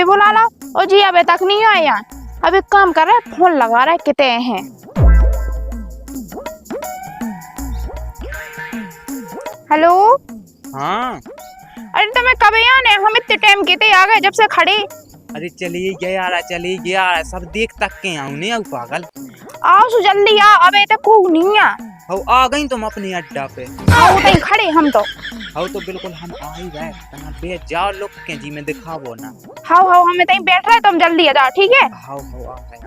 भी बुला लो। और जी अबे तक नहीं आया। अब एक काम कर रहा है, फोन लगा रहा है कितने हैं। हेलो। हाँ। अरे तुम्हें कब आने, हम इतने टाइम कितने आ गए जब से खड़े। अरे चलिए गया रहा, चलिए गया रहा, सब देख तक के आऊ नहीं आऊ पागल। आओ सो जल्दी आ, अबे तक को नहीं आ। हो आ गई तुम अपने अड्डा पे। आओ तई खड़े हम तो। हो तो बिल्कुल हम आ ही गए, तना बे जाओ लोग के जी में दिखावो ना। हाउ हमें तई बैठ रहे, तुम जल्दी आ जाओ, ठीक है। हाउ आ गए।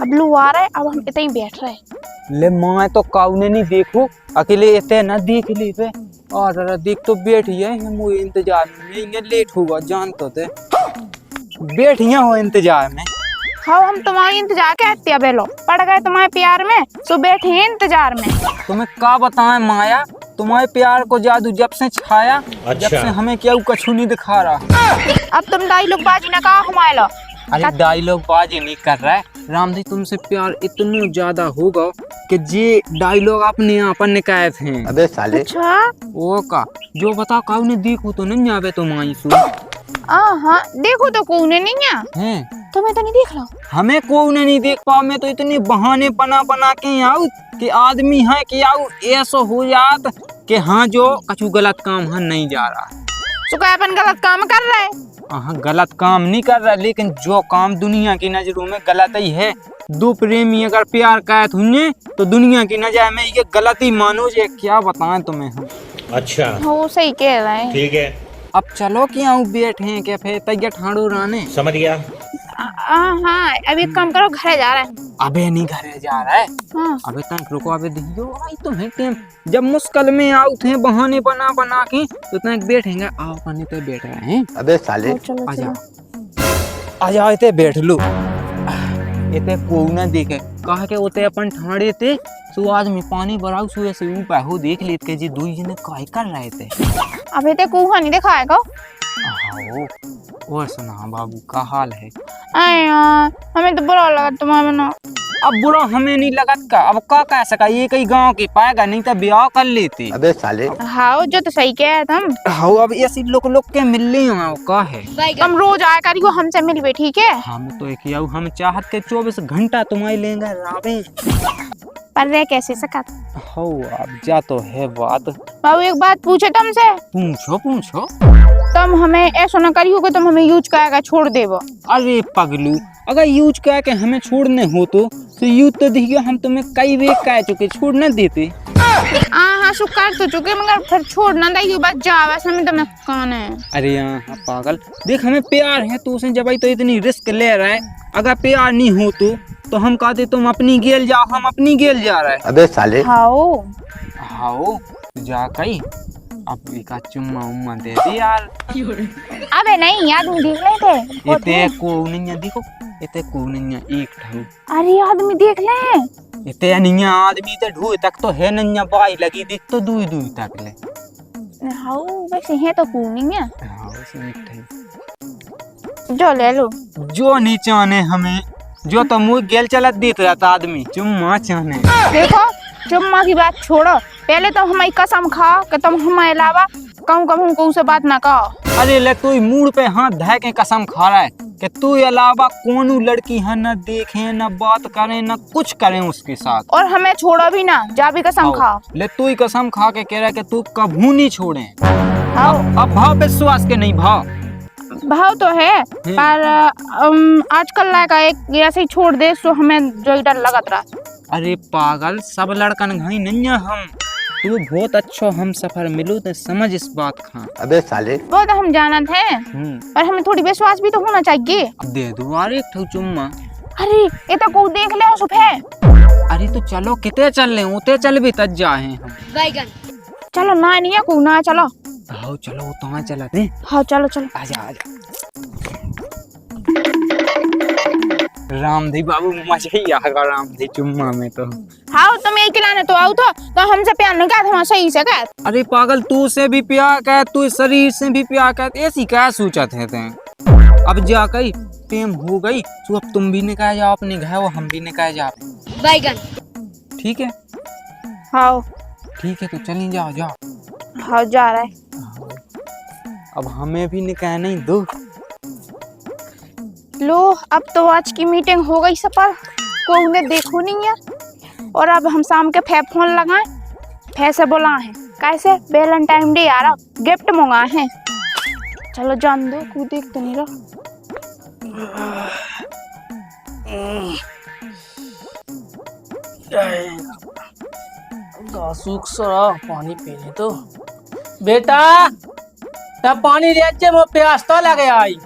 अब लू आ रहा है, अब हम इतने ही बैठ रहे। ले मां तो काउने नहीं देखो, अकेले इतने ना देख ली पे। और देख तो बैठी है, हम इंतजार में ये लेट होगा जान तो थे। बैठिया हो इंतजार में। हाँ हम तुम्हारी इंतजार कहते हैं, बेलो पड़ गए तुम्हारे प्यार में तो बैठे हैं इंतजार में। तुम्हें क्या बताएं माया, तुम्हारे प्यार को जादू जब से छाया, अच्छा। जब से हमें क्या कछु नहीं दिखा रहा। अब तुम डायलॉग बाजी ना कहा हमारे लो। अरे डायलॉग बाजी नहीं कर रहा है, राम जी तुमसे प्यार इतना ज्यादा होगा कि जे डायलॉग अपने यहाँ पर निकाय थे। अबे साले। अच्छा ओ का जो बता काऊ ने देखो तो नहीं आवे तुम आई सु। हाँ देखो तो कौन नहीं है, तुम्हें तो नहीं देख लो। हमें कोई नहीं देख पाओ, मैं तो इतने बहाने बना के आऊ कि आदमी है कि आऊ ऐसा हो जात कि हाँ जो कछु गलत काम है नहीं जा रहा। तो क्या अपन गलत काम कर रहे हैं? हाँ गलत काम नहीं कर रहा, लेकिन जो काम दुनिया की नजरों में गलत ही है। दो प्रेमी अगर प्यार करते हुए तो दुनिया की नजर में ये गलत ही मानो। जे क्या बताएं तुम्हें हम। अच्छा वो सही कह रहे हैं। ठीक है, अब चलो कि आऊँ बैठे हैं क्या फिर तैयार ठाड़ो राने। समझ गया। हाँ अभी एक काम करो, घरे जा रहा है। अबे नहीं घरे जा रहा है। हाँ। अबे तक रुको, अबे दियो आई तुम्हें टाइम जब मुश्किल में आउ थे बहाने बना के तो तक बैठेंगे। आओ पानी पे बैठ रहे हैं। अबे साले आ जाओ इते बैठ लो। इते को ना देखे कहा के उते अपन ठाड़े थे सो आदमी पानी भराऊ सुए से ऊपर हो देख लेत के जी दुई जने काय कर रहे थे। अबे ते कुहा नहीं दिखाएगा। आओ और सुना बाबू का हाल है। हमें तो बुरा लगा तुम्हारा ना। अब बुरा हमें नहीं लगत का, अब का कह सका, ये कई गांव के पाएगा नहीं तो ब्याह कर लेते। अबे साले। हाँ जो तो सही कह तुम। हाँ अब ऐसी लोग के मिल रही हो का है। तुम रोज आया करियो हमसे मिलवे, ठीक है। हम तो एक हम चाहत के 24 घंटा तुम्हारे लेंगे रावे। पर रह कैसे सका। हो अब जा तो है बात। बाबू एक बात पूछे तुमसे। पूछो। तुम हमें ऐसा न करियो कि तुम हमें यूज करेगा छोड़ देवो। अरे पगलू, अगर यूज करके हमें छोड़ने हो तो यूज तो देखिए हम तुम्हें कई बेर कह चुके छोड़ न देते। हाँ शुक्र तो चुके मगर फिर छोड़ ना दे बस जा, वैसे में तुम्हें कौन है। अरे यहाँ पागल देख, हमें प्यार है तो उसे जब तो इतनी रिस्क ले रहा है। अगर प्यार नहीं हो तो हम कहते तुम अपनी गेल जाओ, हम अपनी गेल जा रहे। अबे साले। हाओ जा कई अब एक चुम्मा उम्मा दे दे यार। अबे नहीं आदमी देख ले थे। इते को नहीं देखो, इते को नहीं एक ढू। अरे आदमी देख ले। इते नहीं आदमी तो ढू तक तो है नहीं बाई लगी दिख तो दुई तक ले। हाउ वैसे है तो को नहीं है। हां वैसे मिठाई जो ले लो। जो नहीं चाहने हमें, जो तो मुँह गेल चलत देख रहा था आदमी चुम्मा चाहने। देखो चुम्मा की बात छोड़ो, पहले तुम हमारी कसम खाओ कि तुम हमारे अलावा कहूँ को से बात ना कहो। अरे ले तू मूड पे हाथ धै के कसम खा रहा है कि तू अलावा कोनो लड़की है न देखे न बात करे न कुछ करे उसके साथ। और हमें छोड़ो भी ना, जा भी कसम खाओ। ले तू ही कसम खा के कह रहा है कि तू कभू नहीं छोड़े। अब भाव विश्वास के नहीं भाव तो है पर आजकल लायका एक ऐसे ही छोड़ दे तो हमें जो डर लगत रहा। अरे पागल सब लड़कन घाई नहीं है हम, तू बहुत अच्छा हम सफर मिलो तो समझ इस बात का। अबे साले। वो तो हम जानत हैं पर हमें थोड़ी विश्वास भी तो होना चाहिए। अब दे दो यार एक चुम्मा। अरे ये तो को देख ले सुबह। अरे तो चलो किते चल ले उते चल भी तज जाए हम। चलो ना नहीं है को ना चलो। आओ चलो वो तो चलते। हाँ चलो आजा रामधी बाबू मजा ही आगा रामधी चुम्मा में तो। हाँ तुम एक खिलाने तो आओ तो हमसे प्यार नहीं कर, हम सही से कर। अरे पागल तू से भी प्यार कर, तू शरीर से भी प्यार कर, ऐसी क्या सोचत है ते। अब जा कई टेम हो गई तो अब तुम भी निकाल जाओ अपने घर और हम भी निकाल जाओ। ठीक है। हाँ ठीक है तो चलिए जाओ। हाँ जा रहा है। अब हमें भी निकाह नहीं दो। लो अब तो आज की मीटिंग हो गई सफल, कोई उन्हें देखो नहीं है। और अब हम शाम के फोन लगाएं, फैसे बोला है कैसे वैलेंटाइन डे आ रहा, गिफ्ट मंगाए हैं। चलो जान दो, कोई देख तो नहीं रहा। सूख सरा पानी पीने तो बेटा, तब पानी ले मैं प्यास तो लगे आई।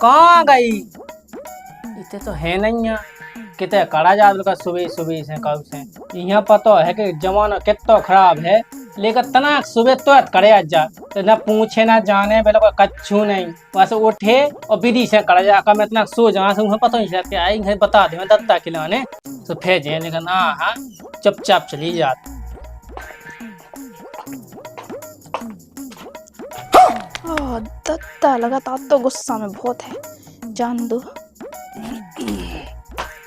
कहाँ गई? इतने तो है नहीं है, कितने कड़ा जा का सुबह सुबह से कब से। यहाँ पता है कि जमाना कितना खराब है, लेकिन तना सुबह तो करे जा तो न पूछे ना जाने बेलो का कच्छू नहीं, बस उठे और विधि से करे जा का मैं इतना सो जा से पता नहीं चलता। आई घर बता दे मैं दत्ता खिलाने तो भेजे, लेकिन हाँ चुपचाप चली जाती। दत्ता लगातार तो गुस्सा में बहुत है, जान दो।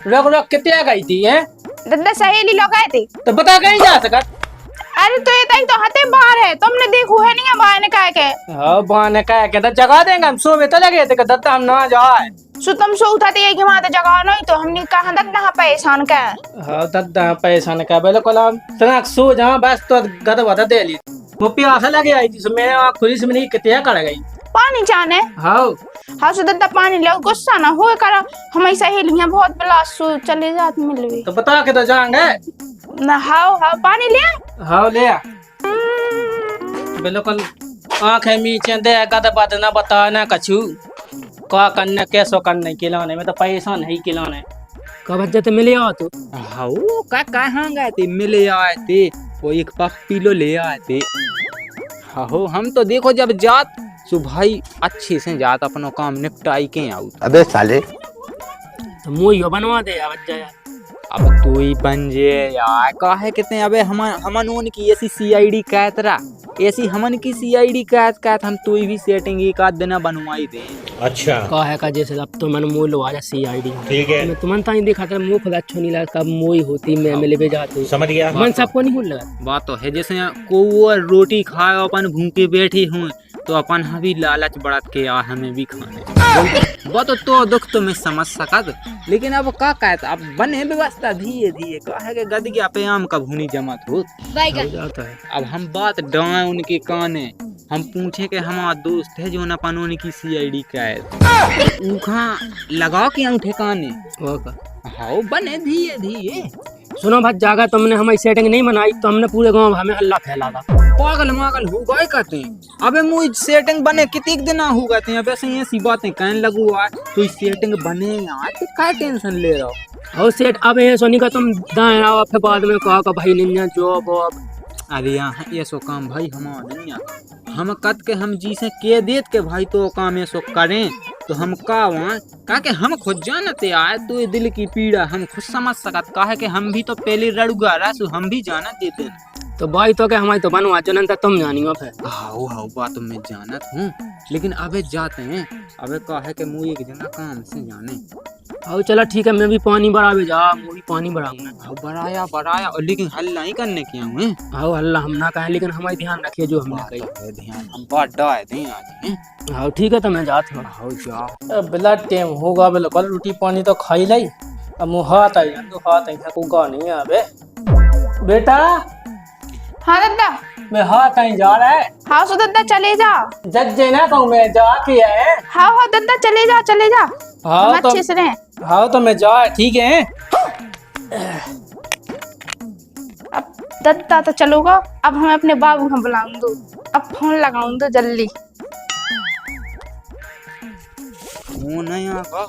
रुक रुक, कितने गई थी है? दत्ता सहेली लोग आए थे तो बता कहीं जा सकत। अरे तो ये तक तो हते बाहर है, तुमने देखो है नहीं है बाहर ने कहा के। हाँ बहाने कह के तो जगा देंगे हम, सो में तो लगे थे कि दत्ता हम ना जाए। सो तुम सो उठाते ये कि वहां तो जगह नहीं, तो हमने कहा दत्ता परेशान का। हाँ दत्ता पैसा ने कहा बिल्कुल हम तना सो जा, बस तो गद बता दे ली। वो प्यासा लगे आई थी, सो मैं आँख खुली से मैंने कितने कर गई पानी चाहने। हाँ हाँ सो दत्ता पानी ले, गुस्सा ना हो करा, हमारी सहेलियां बहुत बला सो चले जात मिल गई तो बता के तो जाएंगे ना। हाँ हाँ पानी ले। हाँ ले आ बिल्कुल। आँखें मीचे दे गद बद ना बता ना कछु का करने कैसो करने खिलाने में तो पैसा नहीं खिलाने कब जब मिले आओ तो। हाँ का कहाँ गए थे, मिले आए थे, वो एक पप्पी लो ले आए थे। हाँ हम तो देखो जब जात सो भाई अच्छे से जात अपना काम निपटाई के आऊ। अबे साले तो मुँह बनवा दे यार। अब तू ही बन जे यार, काहे कितने अबे हमन उनकी ऐसी सीआईडी कैद रा, ऐसी हमन की सीआईडी कैद हम तू भी सेटिंग एक आध दिन बनवाई दे। अच्छा का है का जैसे अब तो मैंने मुँह लगा सीआईडी ठीक है, मैं तुमन ताई देखा था मुँह खुद अच्छा नहीं लगा, कब मुँह होती मैं मिले भी जाती समझ गया। मन सबको नहीं भूल लगा। बात तो है जैसे को रोटी खाए अपन भूखे बैठी हूँ तो अपन भी लालच बढ़त के आ हमें भी खाने। वो तो दुख तो मैं समझ सकत, लेकिन अब का कहता अब बने व्यवस्था धीरे धीरे काहे के गद गया पे आम का भूनी जमत हो जाता है। अब हम बात डाए उनके काने, हम पूछे कि हमारा दोस्त है जो न अपन उनकी सीआईडी कैद उखा लगा के अंगूठे काने। हाँ बने धीरे धीरे। सुनो भाई जागा तुमने हमारी सेटिंग नहीं बनाई तो हमने पूरे गांव हमें हल्ला फैला था। पागल मागल हो गए कहते हैं। अबे मुझ सेटिंग बने कितने दिन हो गए थे, अब ऐसे ऐसी बातें कहने लगू आज तो सेटिंग बने यार, तो क्या टेंशन ले रहा हो। और सेट अब ये सोनी का तुम दाएं आओ, फिर बाद में कहा का भाई निन्या जॉब अब। अरे यहाँ ये सो काम भाई हमारा नहीं आता, हम कद के हम जी से के देत के भाई तो काम ये सो करें तो हम का वहाँ का के हम खुद जानते आए तो ये दिल की पीड़ा हम खुद समझ सकत का है कि हम भी तो पहले रड़ुगा रहा सो हम भी जाना देते तो भाई तो क्या हमारी तो बनवा जनन तक तुम जानी हो फिर। हाँ बात मैं जानत हूँ, लेकिन अबे जाते हैं अबे का है कि मुँह एक जना काम से जाने। हाँ चलो ठीक है, मैं भी पानी बढ़ावे जा, मैं भी पानी बढ़ाऊंगा। हाँ बढ़ाया और लेकिन हल्ला नहीं करने के हुए। हाँ हल्ला हम ना कहें, लेकिन हमारी ध्यान रखिए जो हमने कही। ध्यान हम बात डाल दें आज। हाँ ठीक है तो मैं जाता हूँ। हाँ जा बिला टाइम होगा बिल्कुल, रोटी पानी तो खाई लाई, अब मुँह हाथ आई तो हाथ आई को नहीं आवे बेटा। हाँ दत्ता। मैं हाथ आई जा रहा है। हाँ सो दत्ता चले जा। जग जे ना कहूँ मैं जा के है। हाँ हाँ दत्ता चले जा चले जा। हाँ तो अच्छे से रहे। हाँ तो मैं जा ठीक है। अब दत्ता तो चलोगा, अब हमें अपने बाबू को बुलाऊं दो, अब फोन लगाऊं दो जल्दी। फोन नहीं आगा,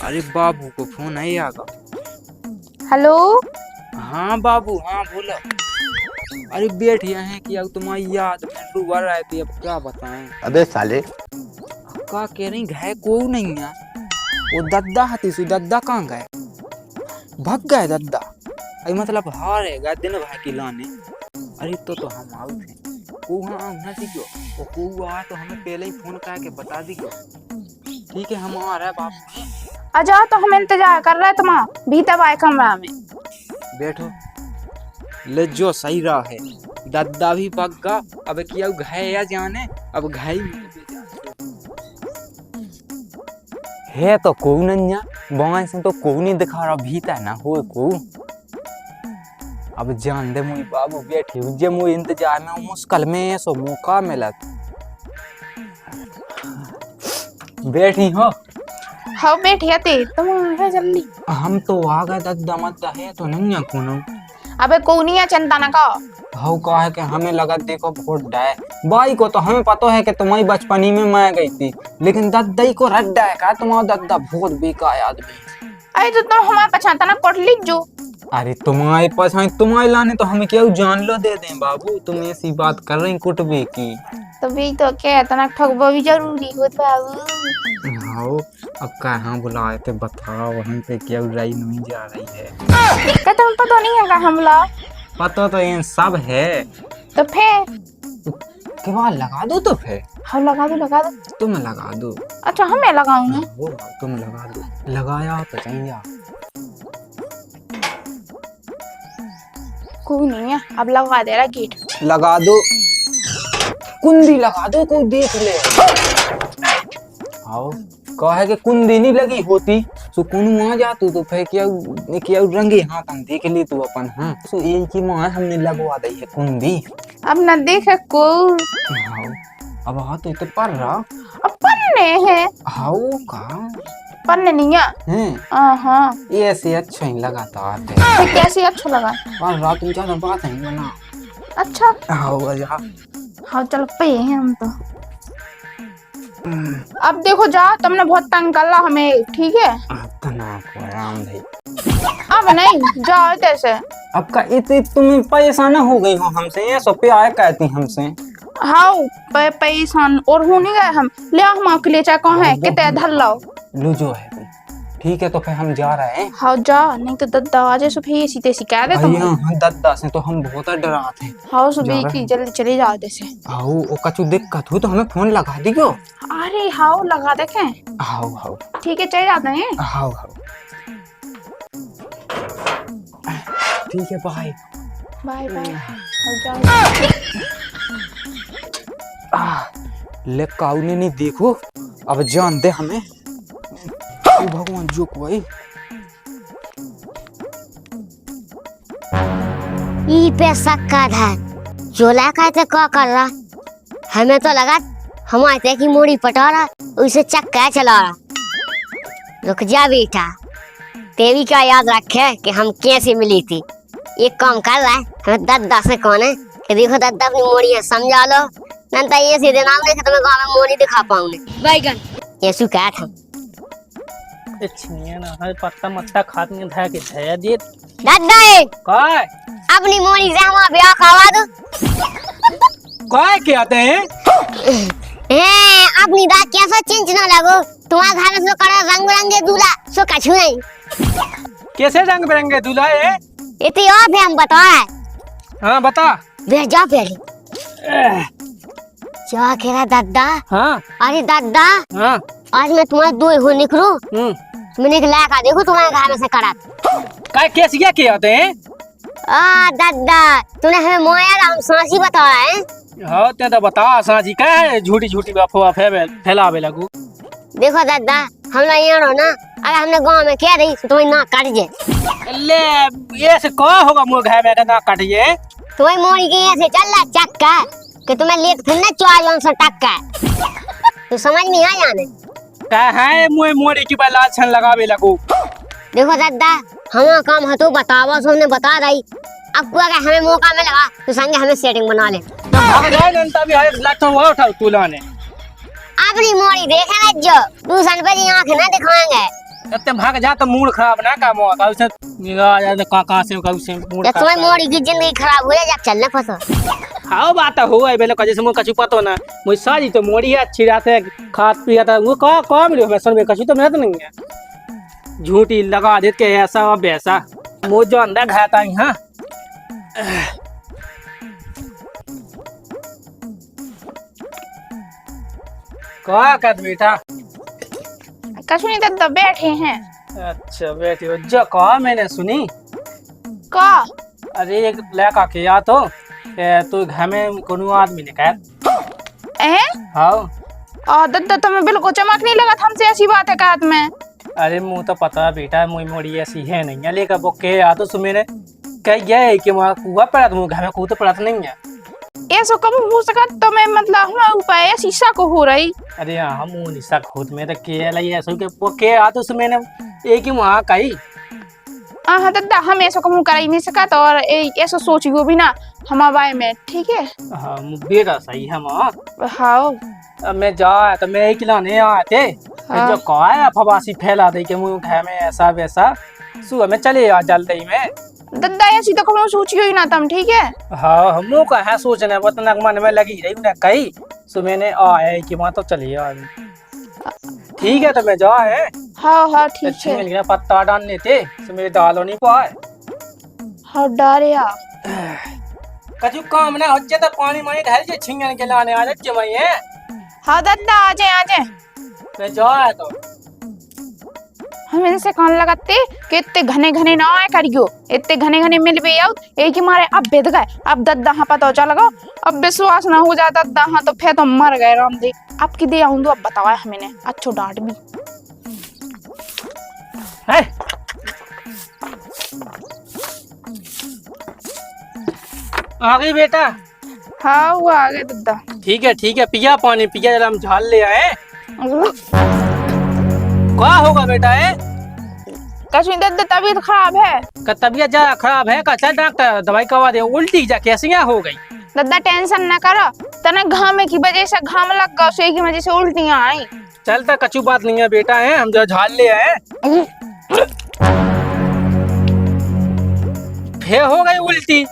अरे बाबू को फोन नहीं आगा। हेलो हाँ बाबू हाँ बोलो। अरे बैठ यहाँ है कि अब तुम्हारी याद में डूबा रहे थे, अब क्या बताएं। अबे साले का कह रही घाय को नहीं है, वो दद्दा हती सु दद्दा कहाँ गए, भग गए दद्दा। अरे मतलब हारे गए दिन भाई की लाने। अरे तो हम आउ थे वहाँ ना सीखो वो को आ तो हमें पहले ही फोन करके बता दी क्यों। ठीक है हम आ रहे हैं बाबू। आजा तो हम इंतजार कर रहे तुम्हारा, भीतर आए कमरा में बैठो। ले जो सही रहा है, दद्दा भी पक गा, अब क्या घाय या जाने अब घाई है तो को नन्या बाएं से तो को नहीं दिखा रहा भीता ना हो को। अब जान दे मुई बाबू बैठी जे मुई इंतजार में हूं, मुश्किल में सो मौका मिलत बैठी हो। हाँ बैठिया ते तुम आ जल्दी। हम तो आ गए दद्दा मत है तो नहीं कोनो। अबे कौनिया चिंता ना का। हाउ का है कि हमें लगा देखो वोट डाय बाई को तो हमें पता है कि तुम्हारी बचपनी में मैं गई थी, लेकिन दद्दाई को रट डाय का तुम्हारा दद्दा बहुत बेकार आदमी। अरे तो तुम हमारे पछाता ना कोट लीज जो। अरे तुम्हारे पास है तुम्हारे लाने तो हमें क्या जान लो दे दें बाबू, तुम ऐसी बात कर रही कुटबे की। तो भी तो क्या इतना ठगबा भी जरूरी होता बाबू। हाउ अब कहाँ बुलाए थे बताओ, हम पे क्या उड़ाई नहीं जा रही है। क्या तुम्हें पता नहीं है का हमला? पता तो ये सब है। तो फिर के बाद लगा दो तो फिर। हाँ लगा दो तुम लगा दो। अच्छा हमें लगाऊंगा। वो तुम लगा दो, लगाया तो चाहिए। कोई नहीं है अब लगा दे रहा गेट। लगा दो कुंडी लगा दो, कोई देख ले। आओ कहे कि कुंडी नहीं लगी होती तो कोनो आ जातू तो फिर क्या रंगे हाथ हम देख ली तू अपन। हाँ तो एक ही मां हमने लगवा दी है कुंडी। अब न देखे को अब हाँ तो पर रहा अब पन्ने है। हाउ का पन्ने नहीं है। हाँ ये ऐसे अच्छा ही लगाता आते फिर कैसे अच्छा लगा पर रात तुम ज्यादा बात है बना। अच्छा हाँ जा हाँ चलो पे हैं हम तो। अब देखो जाओ तुमने बहुत तंग कर ला हमें, ठीक है। आराम भाई अब नहीं जाओ कैसे। अब का तुम्हें परेशान हो गई हो हमसे, ये सो पे आए कहती हमसे। हाँ परेशान और हो नहीं गए हम। ले हम आपके लिए चाहे कहाँ है कितने धर लाओ लू जो है ठीक है तो फिर हम जा रहे हैं। हाँ जा नहीं तो दद्दा आ जाए सुबह सीधे सिखा दे तुम। हाँ दद्दा से तो हम बहुत डराते हैं। हाँ सुबह की जल्दी चले जाओ जैसे। हाँ वो कछु दिक्कत हो तो हमें फोन लगा दी क्यों। अरे हाँ लगा देखें। हाँ ठीक है चले जाते हैं। हाँ ठीक है बाय बाय बाय। ले काऊ ने नहीं देखो अब जान दे हमें। भगवान जो कोई ई पे शक्का था चोला कहते क्या कर रहा, हमें तो लगा हम आते की मोड़ी पटा रहा उसे चक्का चला रहा। रुक जा बेटा, तेरी क्या याद रखे कि हम कैसे मिली थी। एक काम कर रहा है हमें दद्दा से कौन है कि देखो दद्दा अपनी मोड़ी है समझा लो, नहीं तो ये सीधे नाम नहीं तुम्हें गाँव में मोड़ी दिखा पाऊंगे। बैगन ये सु क्या था ना हर पत्ता मत्ता खात में धया के धया दे दद्दा है काय अपनी मोड़ी से हमारा ब्याह करवा दो। काय के आते हैं अपनी दांत कैसा चिंचना लगो तुम्हारे घर में कड़ा रंग बिरंगे दूल्हा सो कछु नहीं। कैसे रंग बिरंगे दूल्हा है इतनी और हम बता रहे। हाँ बता बैठ जाओ पहले। क्या कह रहा दद्दा। हाँ अरे दद्दा हाँ आज मैं तुम्हारे दो हो निकलूं मैंने एक लायका देखो तुम्हारे घर में से कड़ा काय कैसे क्या किया आते हैं। दद्दा तूने हमें मोया हम सांसी बताया है। हाँ ते तो बता सांची क्या है झूठी झूठी अफवाह फैलावे लगू। देखो दद्दा हम लोग यहाँ रहो ना, अगर हमने गांव में कह रही तो तुम्हें नाक काट जाए। ले ये से कौन होगा मुँह घर में नाक काटिए तुम्हें मोड़ी के यहाँ से चल रहा चक्का कि तुम्हें लेट फिर ना चौड़ से टक्का तो समझ में आ जाने क्या है मुँह मोड़ी की बला छन लगावे लगू। देखो दादा हमारा काम है तो बतावा सो हमने बता रही। अब अगर हमें मौका मिलेगा तो संगे हमें सेटिंग बना ले। भाग जाए जनता भी हर लाख वो उठा तुला ने अपनी मोड़ी देखे ना जो दूसरे पे जी आंखें ना दिखाएंगे। तब भाग जा तो मूड खराब ना काम होगा उसे निगाह जा कहां से उसे मूड खराब तुम्हारी मोड़ी की जिंदगी खराब हो जाए चलने फंसो। हां बात हो है बेले कजे से मुझे कछु पतो ना मुझे साजी तो मोड़ी है अच्छी रात है खात पिया था वो का मिलो मैं सुन में कछु तो मेरा तो नहीं है झूठी लगा देत के ऐसा और वैसा मुझ जो अंदर घाता ही। हां क्या कर बेटा कछु नहीं तो बैठे हैं। अच्छा बैठे हो जो कहा मैंने सुनी का अरे एक लड़का के या तो घर में कोनो आदमी ने कहा हाँ दद्दा तुम्हें बिल्कुल चमक नहीं लगा हमसे ऐसी बात है कहत में। अरे मुँह तो पता है बेटा, मुँह मोड़ी ऐसी है नहीं है, लेकर बोके आ तो सुमेने कह गया है कि वहाँ कुआ पड़ा तो घर में कुआ तो पड़ा तो नहीं है। ऐसा कब हो सका तो मैं मतलब हमारे ऊपर ऐसी शक हो रही। अरे हाँ मुँह निशा खुद में तो के लाई ऐसा के बोके आ तो सुमेने एक ही वहाँ कही। हाँ दद्दा हम ऐसा कम कर ही नहीं सका तो और ऐसा सोचियो भी ना हमारे बारे में, ठीक है। हाँ बेटा सही है माँ। हाँ अब मैं जा तो मैं एक लाने आए थे। हाँ। जो कहा है फवासी फैला दे के मुँह घर में ऐसा वैसा सुबह में चले आ जल्दी में। दद्दा ऐसी तो कम सोचियो ही ना तुम, ठीक है। हाँ मुँह का है सोचने बतना मन में लगी रही उन्हें कही सो मैंने आए कि वहाँ तो चलिए आ ठीक है तो मैं जा है। हाँ ठीक है। मिल गया पत्ता डालने थे तो मेरे दालों नहीं पाए। हाँ डारिया कछु काम ना हो तो पानी मानी ढल जे छिंगन के लाने आ जाए मैं है। हाँ दद्दा आ जाए मैं जा तो हम इनसे कान लगाते कि इतने घने घने ना आए करियो, इतने घने घने मिल भी आओ एक ही मारे अब बेद गए। अब दद्दा हाँ पता चल गो, अब विश्वास ना हो जाता दद्दा हाँ तो फिर तो मर गए राम दे। अब की दे आऊँ अब बताओ हमें अच्छो डांट भी है। आ गई बेटा। हाँ वो आ गए दद्दा। ठीक है पिया पानी पिया जरा हम झाल ले आए। क्या होगा बेटा है? कश्मीर दद्दा तबीयत खराब है। का तबीयत ज्यादा खराब है का चल डॉक्टर दवाई करवा दे। उल्टी जा कैसे हो गई? दद्दा टेंशन न करो, तना घाम की वजह से घाम लग गया उसी की वजह से उल्टियाँ आई। चलता कछु बात नहीं है बेटा है, हम जो झाल ले आए फिर हो गई उल्टी।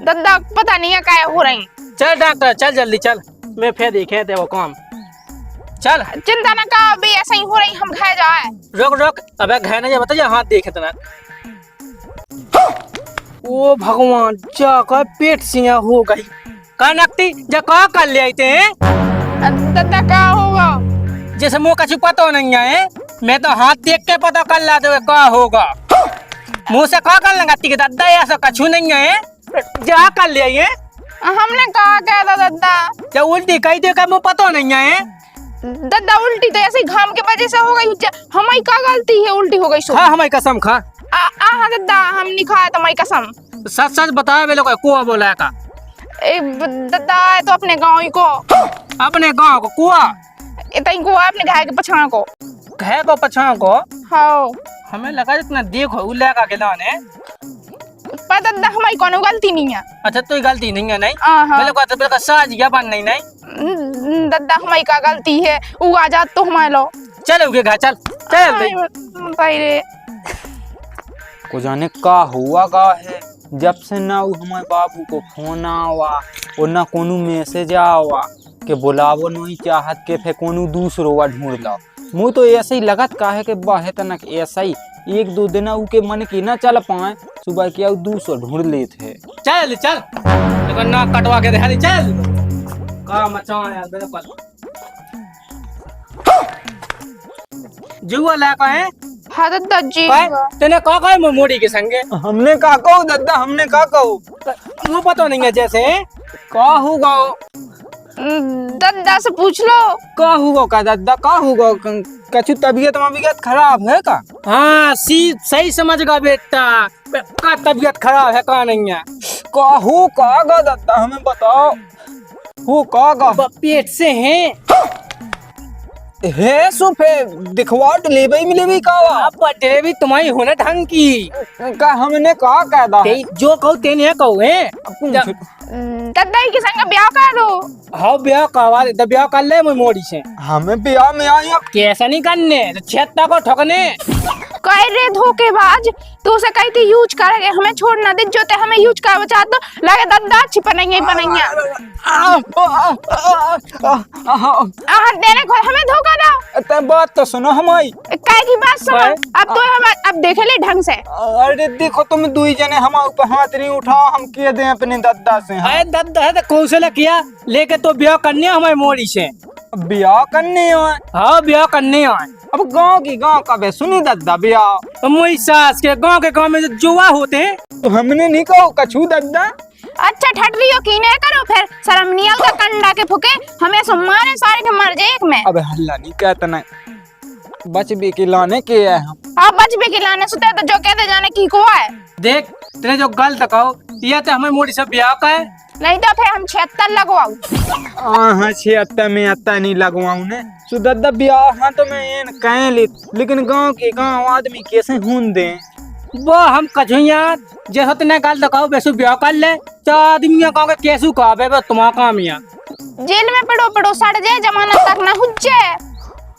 दद्दा पता नहीं है क्या हो रही। चल डॉक्टर चल जल्दी चल, मैं फिर देखे थे वो काम। चल चिंता न कर, अभी ऐसा ही हो रही हम घर जाए। रोक अबे घर नहीं बता हाथ देखे तना। ओ भगवान जा का पेट सिया हो गई का नकती जा का कर ले आते हैं। दद्दा क्या होगा? जैसे मुँह कछु पता नहीं है, मैं तो हाथ देख के पता कर ला दे क्या होगा। मुँह से का कर लगा ती दद्दा ऐसा कछु नहीं है, जा कर ले आइए। हमने कहा क्या था दद्दा? जब उल्टी कही दे का मुँह पता नहीं है। दद्दा उल्टी तो ऐसे ही घाम की वजह से हो गई, हमारी क्या गलती है उल्टी हो गई सो। खा हमारी कसम खा। हाँ दद्दा हम नहीं खाया तुम्हारी कसम। सच सच बताया वे लोग कुआ बोला का। दद्दा तो अपने गाँव ही को, अपने गांव को कुआ इतना को अपने घर के पछाड़ को, घर को पछाड़ को। हाँ हमें लगा जितना देखो उल्ला का खिलाने। पर दद्दा हमारी कोनो गलती नहीं है। अच्छा तो गलती नहीं है नहीं? हाँ मेरे को तो साज या बन नहीं दद्दा हमारी का गलती है, वो आ जात तो हमारे लो। चल उगे घर चल चल भाई रे को जाने का हुआ का है, जब से ना वो हमारे बाबू को फोन आवा और ना कोनो मैसेज आवा के बुलावो नहीं चाहत के फिर कोनो दूसरो वा ढूंढ लाओ। मुँह तो ऐसे ही लगत का है कि बाहे तनक ऐसा ही एक दो दिन के मन की ना चल पाए, सुबह किया दूसरो ढूंढ लेते। चल चल लेकिन ना कटवा के दे चल का मचा यार बिल्कुल जुआ लाका है। हाँ दद्दा जी तेने का कहा मोड़ी के संगे? हमने का कहू दद्दा, हमने का कहू मुँह पता नहीं है जैसे का होगा दद्दा से पूछ लो। का होगा का दद्दा का होगा, कछु तबीयत मबीयत खराब है का? हाँ सही समझ गा बेटा, का तबीयत खराब है का नहीं है? का हो का गा दद्दा हमें बताओ, हो का गा? पेट से है सो फिर दिखवा डिलीवरी मिलेगी का? आप डिलीवरी तुम्हारी होने ढंग की का हमने का कहदा जो कहू तेने कहू है। दद्दा के संग ब्याह कर दो। हाँ ब्याह करवा दे, ब्याह कर ले मोड़ी से। हमें ब्याह में आया कैसा नहीं करने छेत्ता को ठोकने कह रे धोखेबाज, तू से कही थी यूज करेंगे हमें छोड़ ना दे, जो ते हमें यूज कर बचा दो लगे दद्दा अच्छी पनेंगे पनेंगे। तेरे को हमें धोखा दो। ते बात तो सुनो हमारी, काय की बात सुनो। अब तो हम अब देख ले ढंग से। अरे देखो तुम दुई जने हमारे ऊपर हाथ नहीं उठाओ, हम के दे अपने दद्दा से। अरे दद्दा है तो कौशल किया लेके तो ब्याह करने हमारी मोड़ी से। ब्याह करने आए? हाँ ब्याह करने आए। अब गांव की गांव का बे सुनी दद्दा ब्याह मोई सास के गांव में जो जुआ होते हैं तो हमने नहीं कहो कछु दद्दा। अच्छा ठटरियो की नहीं करो फिर शर्म नहीं आता कंडा के फुके हमें सो मारे सारे के मर जाए एक में। अब हल्ला नहीं कहता ना, बच भी के लाने के है हम। आप बच भी खिलाने सुते तो जो कहते जाने की को है। देख तेरे जो गलत कहो ये तो हमें मोड़ी से ब्याह का है, नहीं तो फिर हम 76 लगवाऊ। हाँ 76 में अत्ता नहीं लगवाऊ ने सुदद्दा ब्याह। हाँ तो मैं ये कह ले, लेकिन गांव आदमी कैसे हूं दे वो हम कछुइया जैसा तेने गलत कहो वैसे ब्याह कर ले, तो आदमी गाँव के कैसू कहा बे तुम्हारा काम यहाँ। जेल में पड़ो पड़ो सड़ जाए जमानत तक ना हुज्जे।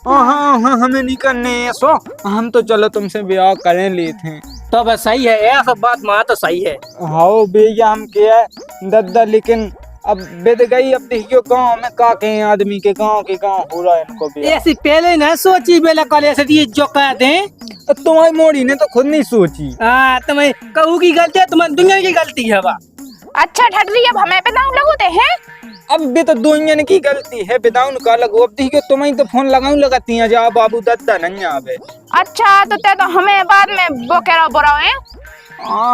हाँ हमें नहीं करने सो, हम तो चलो तुमसे ब्याह करें लिए थे। तो बस सही है ये सब बात माँ तो सही है। हाँ भैया हम क्या है दद्दा, लेकिन अब बिद गई। अब देखियो गांव में का के आदमी के गांव हो रहा है इनको भी। ऐसी पहले न सोची बेला कल ऐसे ये जो कह दे तुम्हारी मोड़ी ने तो खुद नहीं सोची। हाँ तुम्हें कहू की गलती है, तुम्हारी दुनिया की गलती है बा। अच्छा ठटरी अब हमें पे दाऊ लगोते हैं। अब भी तो दुनिया की गलती है, बिदाउन का लगो। अब देखियो तुम्हें तो फोन लगाती है जा बाबू दद्दा नहीं आवे। अच्छा तो ते तो हमें बाद में वो कह रहा बुरा है।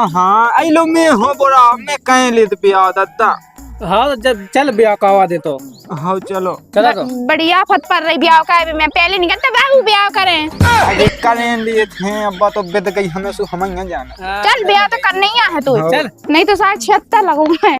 हाँ आई लो मैं हो बुरा, मैं कह ले ब्याह दद्दा। हाँ जब चल ब्याह करवा दे तो। हाँ चलो चला तो बड़ी आफत पड़ रही ब्याह का है। मैं पहले नहीं करता बाबू ब्याह करें। अरे करें लिए थे, अब्बा तो बिद गई हमें सु हम यहाँ जाना। चल ब्याह तो करना ही है तू। चल नहीं तो शायद 76 लगूंगा।